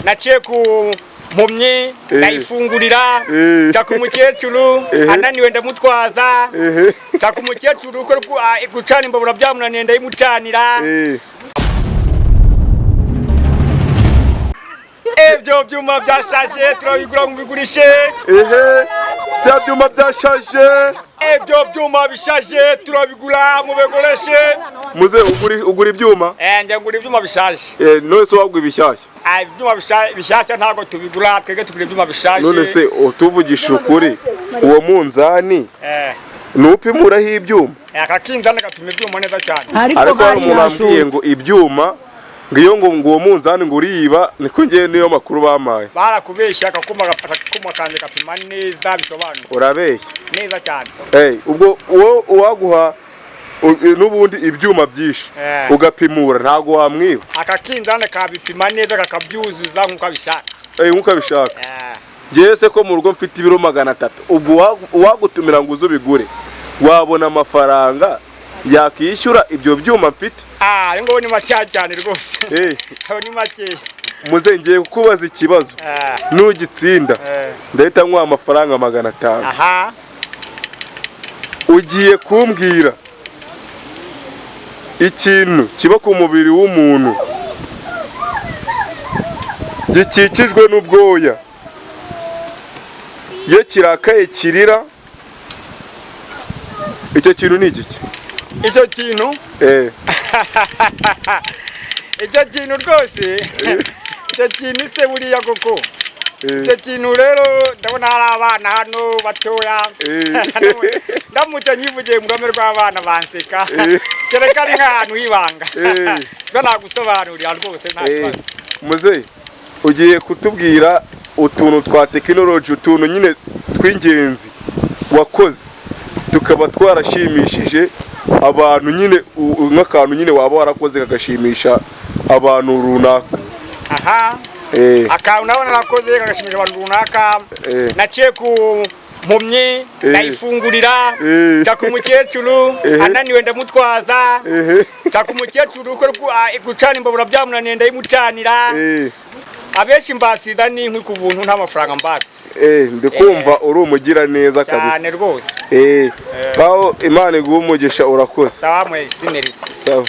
naciye ku mpumyi nayifungurira nca ku mukecuru ananiwe ndamutwaza nca ku mukecuru ko gucana imbabura byamunaniye ndayimucanira Ebyo byuma byashaje turabigura mu bigurishe bya byuma byashaje ebyo byuma bishaje turabigura mu begoreshe muze ugura ibyuma njye ngura ibyuma bishaje none se wagwa ibishyashya ibyuma bishyashya ntabwo tubigura twebwe tugura ibyuma bishaje none se utuvugisha ukuri uwo munzani nupimuraho ibyuma aka kinzani gatuma ibyuma neza cyane ariko hari umuntu ambwiye ngo ibyuma ngiyo ngo uwo munzani ngo uriba niko ngiye niyo makuru bamaye barakubeshya akakuma kandi gapima neza bisobanura urabeshya neza cyane ubwo uwaguha n'ubundi ibyuma byinshi ugapimura ntago wamwiba aka kinzani kabipima neza kakabyuzuza nk'uko abishaka nk'uko abishaka ngiye se ko mu rugo mfite ibiro 300 ubwo uwagutumira ngo uze ubigure wabona amafaranga yakishyura ibyo byuma mfite ngo ni make cyane rwose ni make muze kukubaza ikibazo n'ugitsinda ndahita nkwa amafaranga 500 ugiye kumbwira ikintu kiba ku mubiri w'umuntu gikikijwe n'ubwoya iyo kirakaye kirira icyo kintu ni igiki icyo kintu icyo kintu rwose icyo kintu se buriya koko icyo kintu rero ndabona hari abana hano batoya ndamutse nyivugiye mu rwame rw'abana banseka kereka ari nk'ahantu h'ibanga zo nagusobanurira rwose nta kibazo muze ugiye kutubwira utuntu twa tekinoloji utuntu nyine tw'ingenzi wakoze tukaba twarashimishije abantu nyine nk'akantu nyine waba warakoze kagashimisha abantu runaka akantu nabona nakoze kagashimisha abantu runaka naciye ku mpumyi nayifungurira nca ku mukecuru ananiwe ndamutwaza nca ku mukecuru ko gucana imbabura byamunaniye ndayimucanira abenshi mbasiza n'inkwi ku buntu nta mafaranga mbatse ndikumva uri umugira neza kabisa cyane rwose baho Imana iguhe umugisha urakoze sawa mwe sinerisi sawa